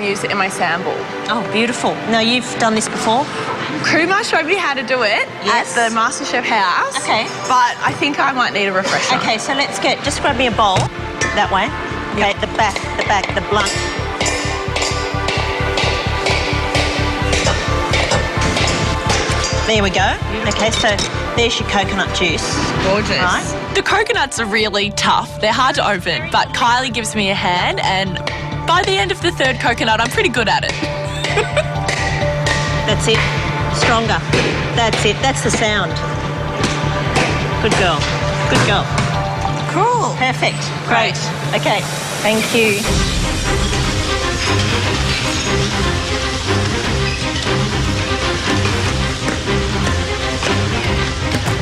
and use it in my sample. Oh, beautiful. Now, you've done this before? Kumar showed me how to do it at the Masterchef house. Okay. But I think I might need a refresher. Okay, so just grab me a bowl. That way. Okay, the back, the blunt. There we go. Okay, so there's your coconut juice. Gorgeous. Right. The coconuts are really tough. They're hard to open, but Kylie gives me a hand, and by the end of the third coconut, I'm pretty good at it. That's it. Stronger. That's it. That's the sound. Good girl. Good girl. Cool. Perfect. Great. Okay. Thank you.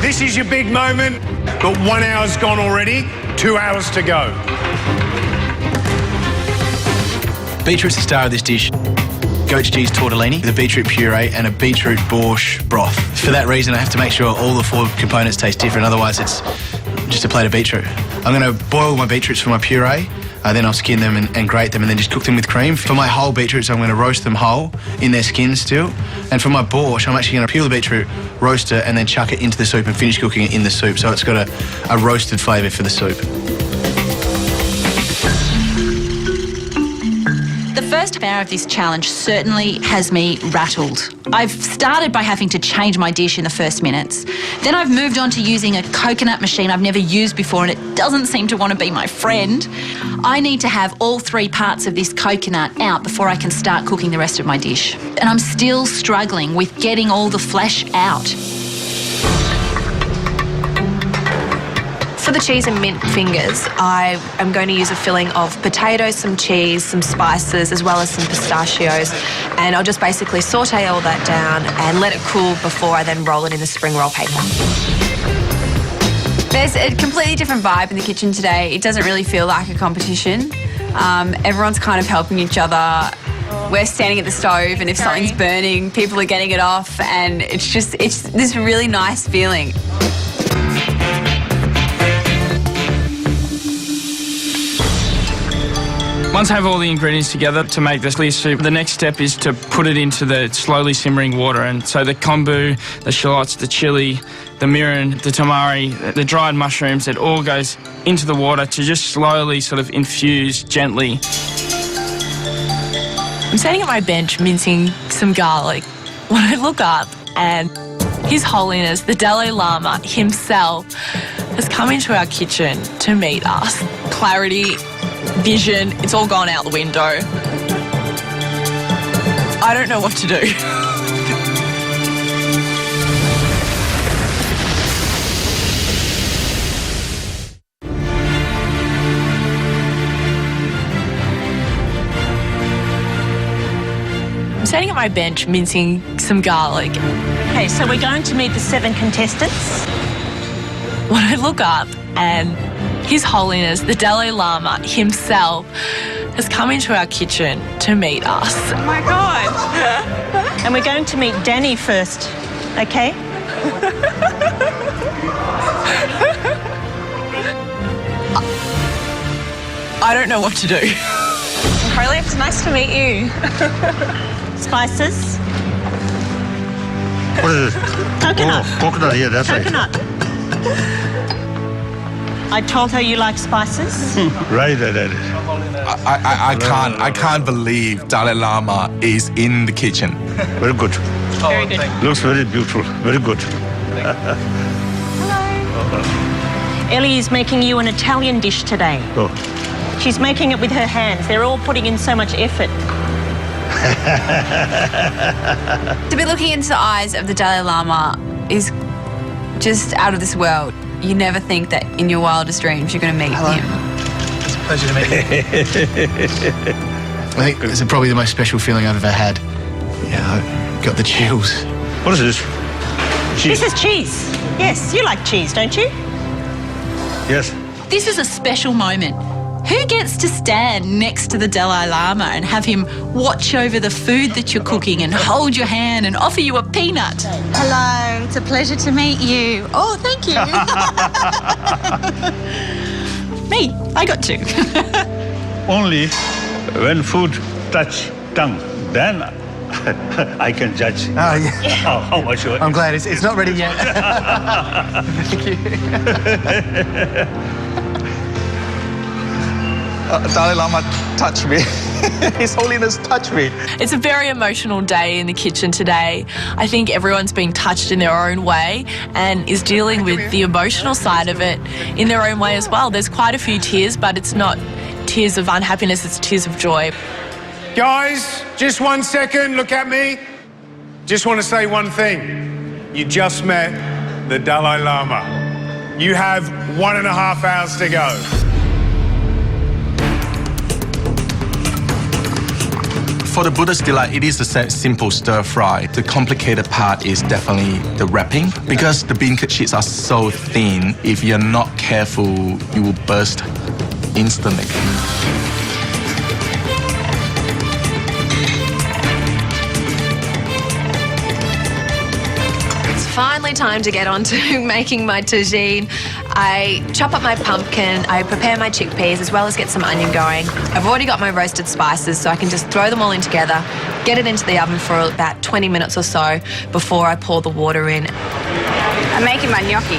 This is your big moment, but 1 hour's gone already, 2 hours to go. Beetroot's the star of this dish. Goat's cheese tortellini, the beetroot puree and a beetroot borscht broth. For that reason, I have to make sure all the 4 components taste different, otherwise it's just a plate of beetroot. I'm going to boil my beetroots for my puree, then I'll skin them and grate them and then just cook them with cream. For my whole beetroots, I'm going to roast them whole in their skins still. And for my borscht, I'm actually going to peel the beetroot, roast it and then chuck it into the soup and finish cooking it in the soup, so it's got a roasted flavour for the soup. The first hour of this challenge certainly has me rattled. I've started by having to change my dish in the first minutes. Then I've moved on to using a coconut machine I've never used before, and it doesn't seem to want to be my friend. I need to have all 3 parts of this coconut out before I can start cooking the rest of my dish. And I'm still struggling with getting all the flesh out. For the cheese and mint fingers, I am going to use a filling of potatoes, some cheese, some spices, as well as some pistachios. And I'll just basically saute all that down and let it cool before I then roll it in the spring roll paper. There's a completely different vibe in the kitchen today. It doesn't really feel like a competition. Everyone's kind of helping each other. We're standing at the stove, and if something's burning, people are getting it off, and it's this really nice feeling. Once I have all the ingredients together to make this clear soup, the next step is to put it into the slowly simmering water. And so the kombu, the shallots, the chili, the mirin, the tamari, the dried mushrooms, it all goes into the water to just slowly sort of infuse gently. I'm standing at my bench mincing some garlic when I look up and His Holiness, the Dalai Lama himself, has come into our kitchen to meet us. Clarity, vision, it's all gone out the window. I don't know what to do. I'm standing at my bench mincing some garlic. Okay, so we're going to meet the 7 contestants. When I look up and His Holiness, the Dalai Lama himself, has come into our kitchen to meet us. Oh my God. And we're going to meet Danny first, okay? I don't know what to do. Carly, it's nice to meet you. Spices. What is it? Coconut. Oh, coconut, yeah, that's Coconut. I told her you like spices. right. I can't believe Dalai Lama is in the kitchen. Very good. Very good. Looks very beautiful. Very good. Ellie is making you an Italian dish today. Oh. She's making it with her hands. They're all putting in so much effort. To be looking into the eyes of the Dalai Lama is just out of this world. You never think that in your wildest dreams you're going to meet him. It's a pleasure to meet you. I think it's probably the most special feeling I've ever had. Yeah, I got the chills. What is this? Cheese. This is cheese. Yes, you like cheese, don't you? Yes. This is a special moment. Who gets to stand next to the Dalai Lama and have him watch over the food that you're cooking and hold your hand and offer you a peanut? Hello, it's a pleasure to meet you. Oh, thank you. Me, I got to. Only when food touch tongue, then I can judge Oh, yeah. how much you I'm glad it's not ready yet. Thank you. Dalai Lama touched me. His Holiness touched me. It's a very emotional day in the kitchen today. I think everyone's being touched in their own way and is dealing with the emotional side of it in their own way as well. There's quite a few tears, but it's not tears of unhappiness, it's tears of joy. Guys, just 1 second, look at me. Just want to say one thing. You just met the Dalai Lama. You have 1.5 hours to go. For the Buddha's delight, it is a simple stir fry. The complicated part is definitely the wrapping, because the bean curd sheets are so thin. If you're not careful, you will burst instantly. Finally time to get on to making my tagine. I chop up my pumpkin, I prepare my chickpeas as well as get some onion going. I've already got my roasted spices so I can just throw them all in together, get it into the oven for about 20 minutes or so before I pour the water in. I'm making my gnocchi.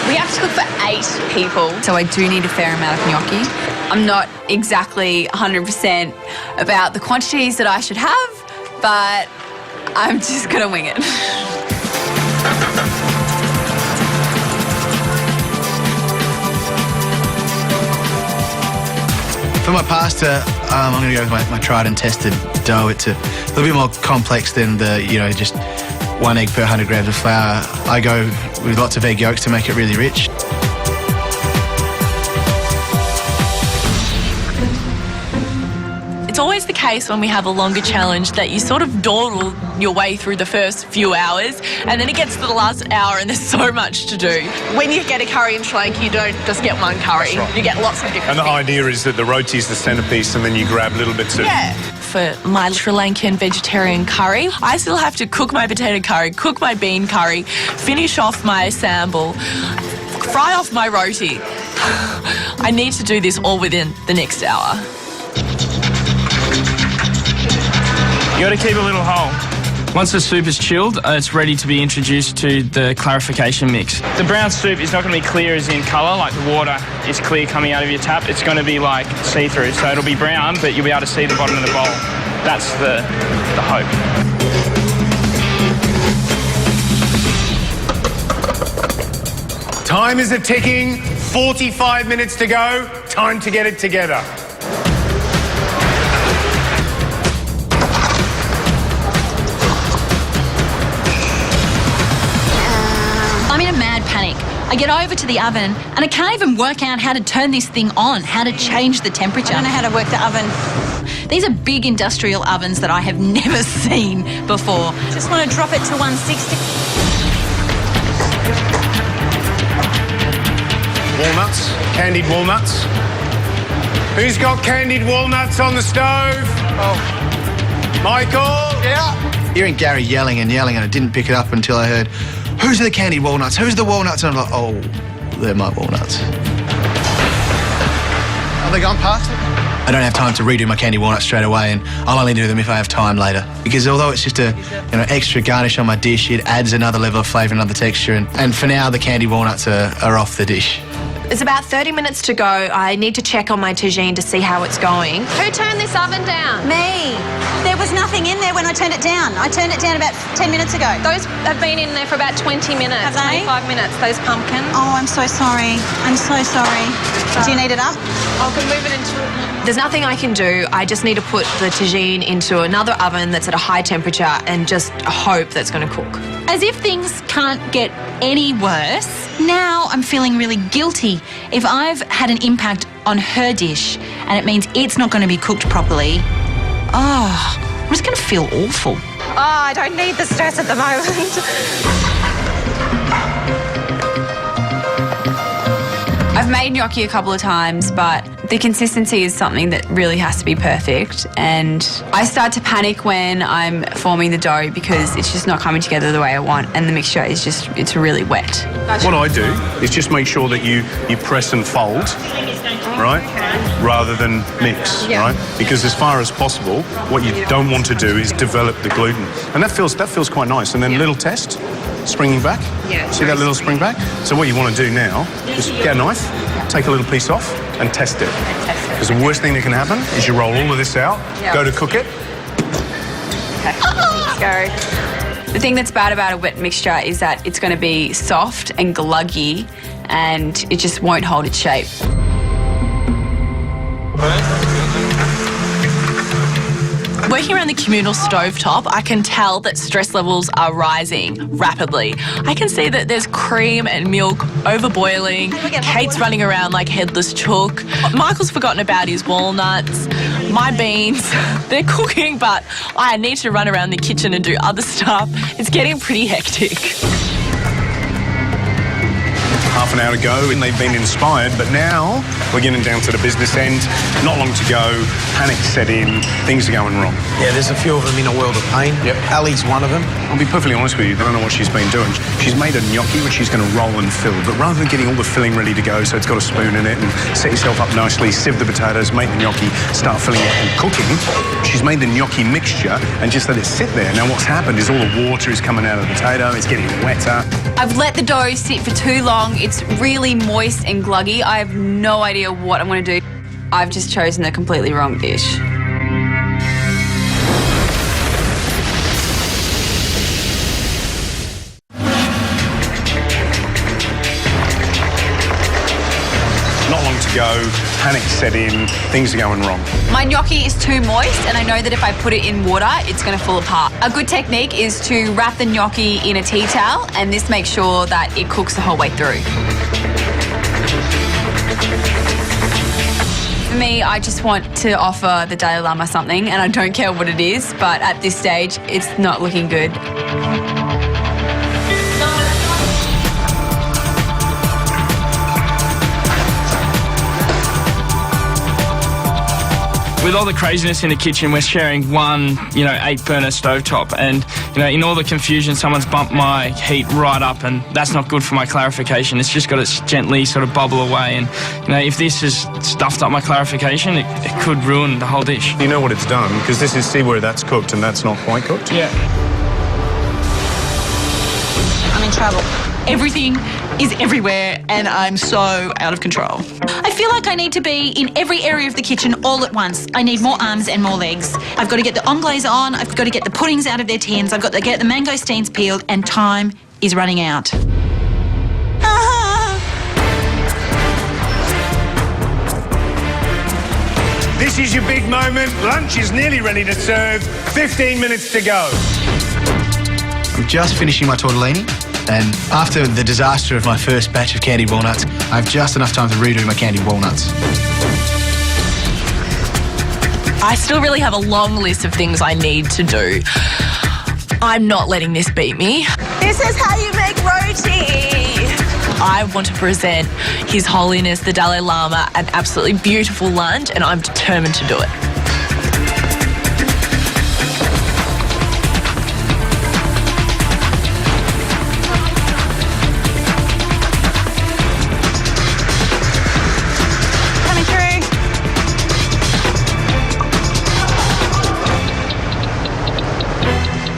We have to cook for 8 people, so I do need a fair amount of gnocchi. I'm not exactly 100% about the quantities that I should have, but I'm just gonna wing it. For my pasta, I'm going to go with my tried and tested dough. It's a little bit more complex than the, just 1 egg per 100 grams of flour. I go with lots of egg yolks to make it really rich. It's always the case when we have a longer challenge that you sort of dawdle your way through the first few hours and then it gets to the last hour and there's so much to do. When you get a curry in Sri Lanka, you don't just get one curry. Right. You get lots of different And the things. idea is that the roti is the centerpiece and then you grab little bits of... Yeah. For my Sri Lankan vegetarian curry, I still have to cook my potato curry, cook my bean curry, finish off my sambal, fry off my roti. I need to do this all within the next hour. You got to keep a little hole. Once the soup is chilled, it's ready to be introduced to the clarification mix. The brown soup is not going to be clear as in colour, like the water is clear coming out of your tap. It's going to be like see-through, so it'll be brown, but you'll be able to see the bottom of the bowl. That's the hope. Time is a-ticking, 45 minutes to go, time to get it together. I'm in a mad panic. I get over to the oven and I can't even work out how to turn this thing on, how to change the temperature. I don't know how to work the oven. These are big industrial ovens that I have never seen before. Just want to drop it to 160. Walnuts, candied walnuts. Who's got candied walnuts on the stove? Oh. Michael? Yeah. Hearing Gary yelling and I didn't pick it up until I heard, "Who's the candied walnuts? Who's the walnuts?" And I'm like, oh, they're my walnuts. Are they gone past it? I don't have time to redo my candied walnuts straight away, and I'll only do them if I have time later. Because although it's just a extra garnish on my dish, it adds another level of flavour, another texture, and for now the candied walnuts are off the dish. It's about 30 minutes to go. I need to check on my tagine to see how it's going. Who turned this oven down? Me. There was nothing in there when I turned it down. I turned it down about 10 minutes ago. Those have been in there for about 20 minutes, Have they? 25 minutes, those pumpkins. Oh, I'm so sorry. I'm so sorry. Do you need it up? I can move it into... There's nothing I can do. I just need to put the tagine into another oven that's at a high temperature and just hope that's going to cook. As if things can't get any worse, now I'm feeling really guilty if I've had an impact on her dish and it means it's not going to be cooked properly. Oh, I'm just going to feel awful. Oh, I don't need the stress at the moment. I've made gnocchi a couple of times, but The consistency is something that really has to be perfect, and I start to panic when I'm forming the dough because it's just not coming together the way I want, and the mixture is just, it's really wet. What I do is just make sure that you press and fold, right, rather than mix, right? Because as far as possible, what you don't want to do is develop the gluten, and that feels quite nice. And then little test, springing back. Yeah. See that little spring back? So what you want to do now is get a knife, take a little piece off, and test it. Because the worst thing that can happen is you roll all of this out, go to cook it. Okay, let's go. The thing that's bad about a wet mixture is that it's going to be soft and gluggy, and it just won't hold its shape. Working around the communal stovetop, I can tell that stress levels are rising rapidly. I can see that there's cream and milk overboiling. Kate's running around like headless chook. Michael's forgotten about his walnuts. My beans, they're cooking, but I need to run around the kitchen and do other stuff. It's getting pretty hectic. Half an hour to go and they've been inspired, but now we're getting down to the business end. Not long to go, panic set in, things are going wrong. Yeah, there's a few of them in a world of pain. Yep. Ali's one of them. I'll be perfectly honest with you, I don't know what she's been doing. She's made a gnocchi which she's going to roll and fill, but rather than getting all the filling ready to go, so it's got a spoon in it, and set yourself up nicely, sieve the potatoes, make the gnocchi, start filling it and cooking, she's made the gnocchi mixture and just let it sit there. Now what's happened is all the water is coming out of the potato, it's getting wetter. I've let the dough sit for too long. It's really moist and gluggy. I have no idea what I'm going to do. I've just chosen a completely wrong dish. Not long to go, panic set in, things are going wrong. My gnocchi is too moist, and I know that if I put it in water, it's going to fall apart. A good technique is to wrap the gnocchi in a tea towel, and this makes sure that it cooks the whole way through. For me, I just want to offer the Dalai Lama something, and I don't care what it is, but at this stage, it's not looking good. With all the craziness in the kitchen, we're sharing one, 8-burner stovetop, and, in all the confusion, someone's bumped my heat right up, and that's not good for my clarification. It's just got to gently sort of bubble away, and, if this has stuffed up my clarification, it could ruin the whole dish. You know what it's done, because see where that's cooked and that's not quite cooked? Yeah. I'm in trouble. Everything is everywhere and I'm so out of control. I feel like I need to be in every area of the kitchen all at once. I need more arms and more legs. I've got to get the anglaise on, I've got to get the puddings out of their tins, I've got to get the mangosteens peeled, and time is running out. This is your big moment. Lunch is nearly ready to serve. 15 minutes to go. I'm just finishing my tortellini, and after the disaster of my first batch of candied walnuts, I have just enough time to redo my candied walnuts. I still really have a long list of things I need to do. I'm not letting this beat me. This is how you make roti. I want to present His Holiness the Dalai Lama an absolutely beautiful lunch, and I'm determined to do it. Coming through.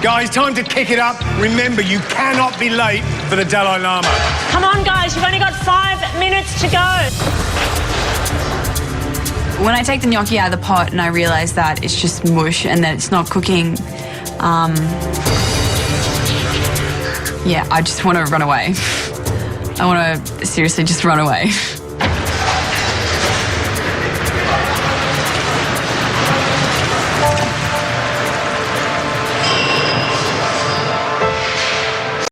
Guys, time to kick it up. Remember, you cannot be late for the Dalai Lama. Come on, guys, you've only got 5 minutes to go. When I take the gnocchi out of the pot and I realise that it's just mush and that it's not cooking, I just want to run away. I want to seriously just run away.